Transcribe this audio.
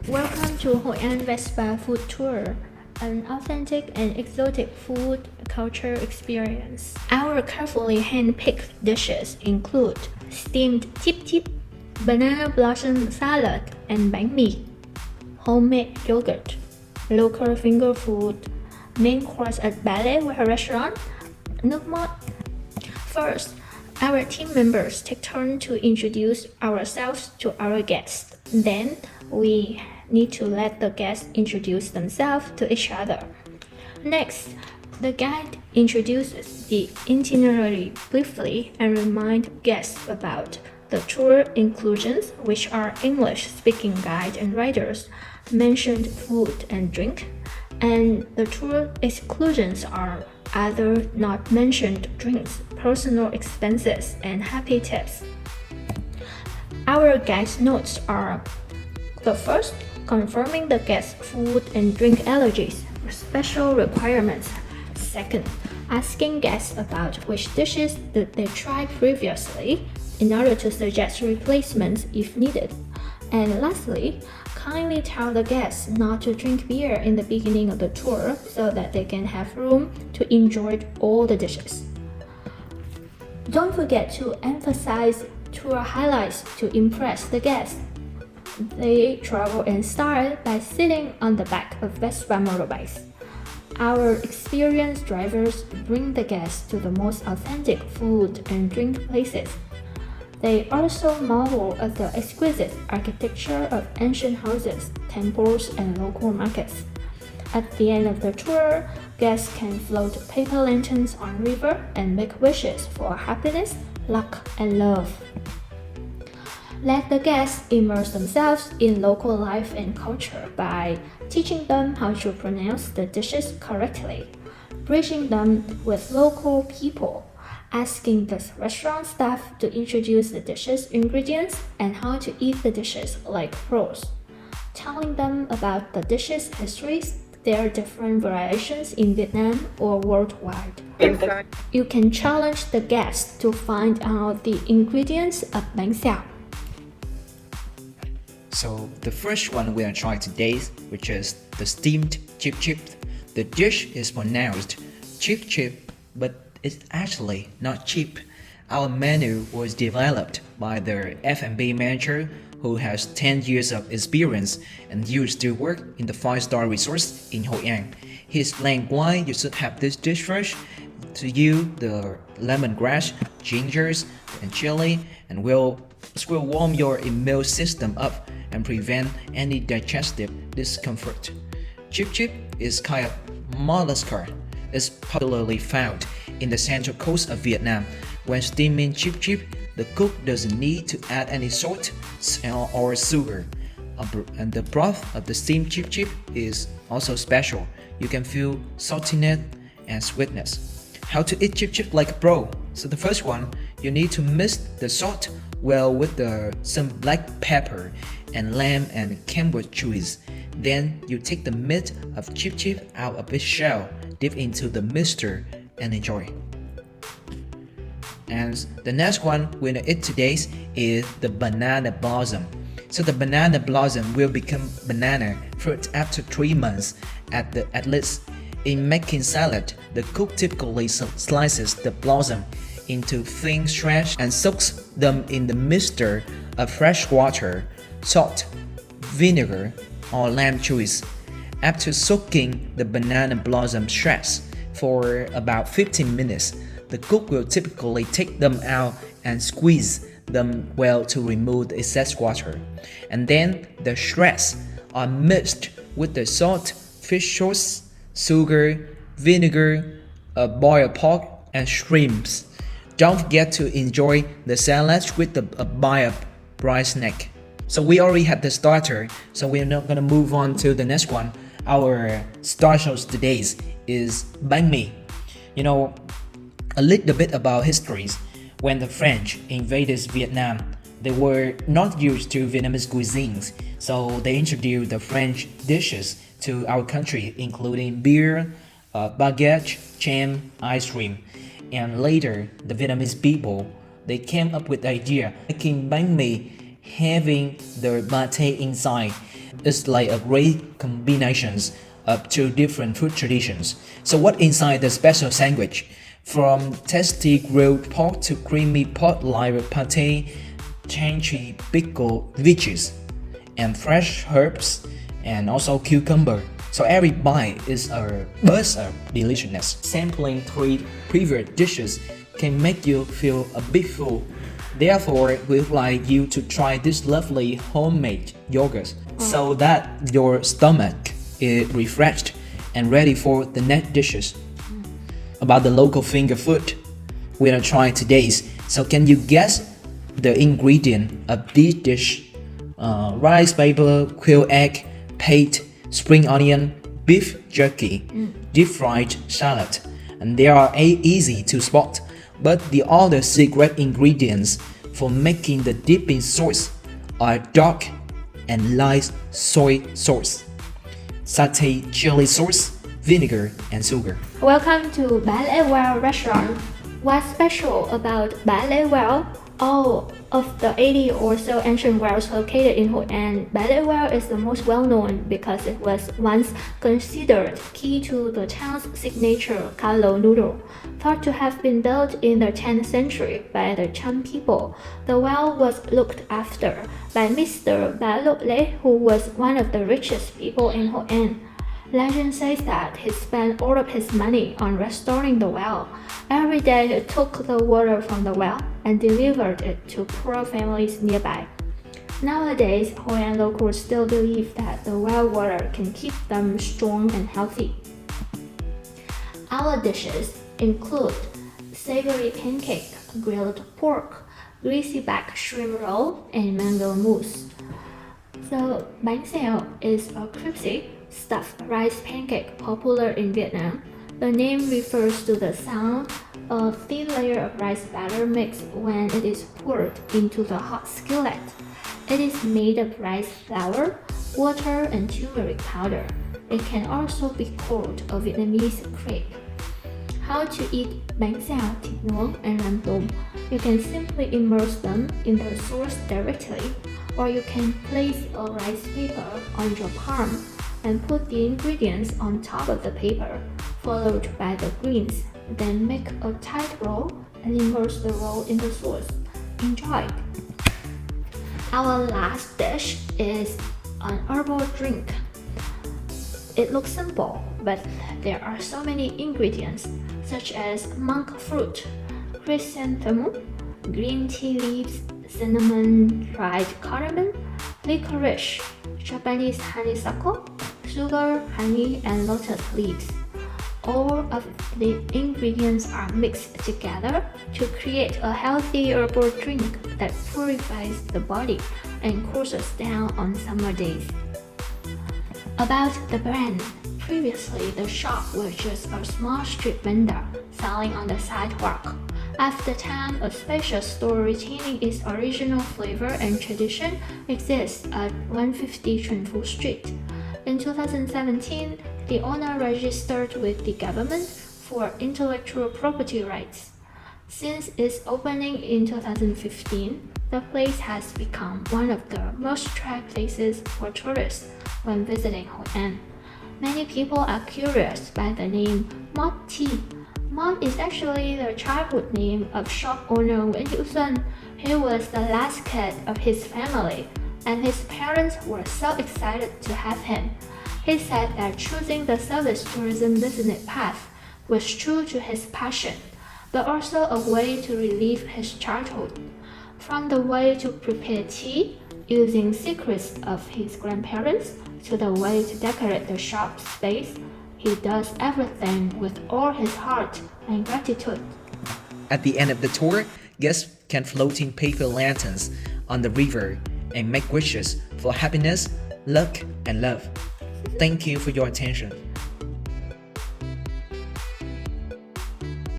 Welcome to Hoi An Vespa Food Tour, an authentic and exotic food culture experience. Our carefully hand-picked dishes include steamed tip tip, banana blossom salad and bánh mì, homemade yogurt, local finger food, main course at ballet restaurant, nước mót. First, our team members take turn to introduce ourselves to our guests. Then, we need to let the guests introduce themselves to each other. Next, the guide introduces the itinerary briefly and reminds guests about the tour inclusions, which are English-speaking guide and riders, mentioned food and drink, and the tour exclusions are other not mentioned drinks, personal expenses, and happy tips. Our guide's notes are: the first, confirming the guest's food and drink allergies, special requirements. Second, asking guests about which dishes did they try previously in order to suggest replacements if needed. And lastly, kindly tell the guests not to drink beer in the beginning of the tour so that they can have room to enjoy all the dishes. Don't forget to emphasize tour highlights to impress the guests. They travel in style by sitting on the back of Vespa motorbikes. Our experienced drivers bring the guests to the most authentic food and drink places. They also marvel at the exquisite architecture of ancient houses, temples, and local markets. At the end of the tour, guests can float paper lanterns on river and make wishes for happiness, luck, and love. Let the guests immerse themselves in local life and culture by teaching them how to pronounce the dishes correctly, bridging them with local people, asking the restaurant staff to introduce the dishes' ingredients and how to eat the dishes like pros, telling them about the dishes' histories, their different variations in Vietnam or worldwide. You can challenge the guests to find out the ingredients of bánh xèo. So the first one we are trying today, which is the steamed chip chip. The dish is pronounced chip chip, but it's actually not cheap. Our menu was developed by the F&B manager who has 10 years of experience and used to work in the 5-star resorts in Hoi An. He explained why you should have this dish first. To you, the lemongrass, gingers, and chili, and will warm your immune system up and prevent any digestive discomfort. Chip chip is kind of mollusk. It's popularly found in the central coast of Vietnam. When steaming chip chip, the cook doesn't need to add any salt or sugar. And the broth of the steamed chip chip is also special. You can feel saltiness and sweetness. How to eat chip chip like a pro? So the first one, you need to mix the salt well with some black pepper and lamb and camwood cheese. Then you take the meat of chip chip out of its shell, dip into the mixture, and enjoy. And the next one we're gonna eat today is the banana blossom. So the banana blossom will become banana fruit after 3 months at least. In making salad, the cook typically slices the blossom into thin shreds and soaks them in the mixture of fresh water, salt, vinegar, or lamb juice. After soaking the banana blossom shreds for about 15 minutes, the cook will typically take them out and squeeze them well to remove the excess water. And then the shreds are mixed with the salt, fish sauce, sugar, vinegar, boiled pork, and shrimps. Don't forget to enjoy the salad with a bite of fried snack. So we already had the starter, so we're not gonna move on to the next one. Our starters today is bánh mì. You know, a little bit about histories. When the French invaded Vietnam, they were not used to Vietnamese cuisines, so they introduced the French dishes to our country, including beer, baguette, jam, ice cream. And later, the Vietnamese people, they came up with the idea making bánh mì having the pate inside. It's like a great combinations of two different food traditions. So what inside the special sandwich? From tasty grilled pork to creamy pot-like pate, tangy pickled veggies, and fresh herbs, and also cucumber. So every bite is a burst of deliciousness. Sampling 3 previous dishes can make you feel a bit full. Therefore, we'd like you to try this lovely homemade yogurt so that your stomach is refreshed and ready for the next dishes. About the local finger food we are trying today. So can you guess the ingredient of this dish? Rice paper, quail egg, pate, spring onion, beef jerky, deep fried salad, and they are easy to spot. But the other secret ingredients for making the dipping sauce are dark and light soy sauce, satay chili sauce, vinegar, and sugar. Welcome to Ballet Well restaurant. What's special about Ballet Well? All of the 80 or so ancient wells located in Hoi An, Ballet Well is the most well known because it was once considered key to the town's signature Kalo noodle. Thought to have been built in the 10th century by the Cham people, the well was looked after by Mr. Ba Lop Le, who was one of the richest people in Hoi An. Legend says that he spent all of his money on restoring the well. Every day he took the water from the well and delivered it to poor families nearby. Nowadays, Hoi An locals still believe that the well water can keep them strong and healthy. Our dishes include savory pancake, grilled pork, greasy back shrimp roll, and mango mousse. So, bánh xèo is a crispy, stuffed rice pancake popular in Vietnam. The name refers to the sound a thin layer of rice batter makes when it is poured into the hot skillet. It is made of rice flour, water, and turmeric powder. It can also be called a Vietnamese crepe. How to eat bánh xèo, thịt nướng, and ram tôm? You can simply immerse them in the sauce directly, or you can place a rice paper on your palm and put the ingredients on top of the paper, followed by the greens. Then make a tight roll and immerse the roll in the sauce. Enjoy! Our last dish is an herbal drink. It looks simple, but there are so many ingredients, such as monk fruit, chrysanthemum, green tea leaves, cinnamon, dried cardamom, licorice, Japanese honeysuckle, sugar, honey, and lotus leaves. All of the ingredients are mixed together to create a healthy herbal drink that purifies the body and cools us down on summer days. About the brand, previously the shop was just a small street vendor selling on the sidewalk. After time, a spacious store retaining its original flavor and tradition exists at 150 Chunfu Street. In 2017, the owner registered with the government for intellectual property rights. Since its opening in 2015, the place has become one of the most attractive places for tourists when visiting Hoi An. Many people are curious by the name Mott Tea. Mott is actually the childhood name of shop owner Wen Yu-sun. He was the last kid of his family, and his parents were so excited to have him. He said that choosing the service tourism business path was true to his passion, but also a way to relive his childhood. From the way to prepare tea, using secrets of his grandparents, to the way to decorate the shop space, he does everything with all his heart and gratitude. At the end of the tour, guests can floating paper lanterns on the river and make wishes for happiness, luck, and love. Thank you for your attention.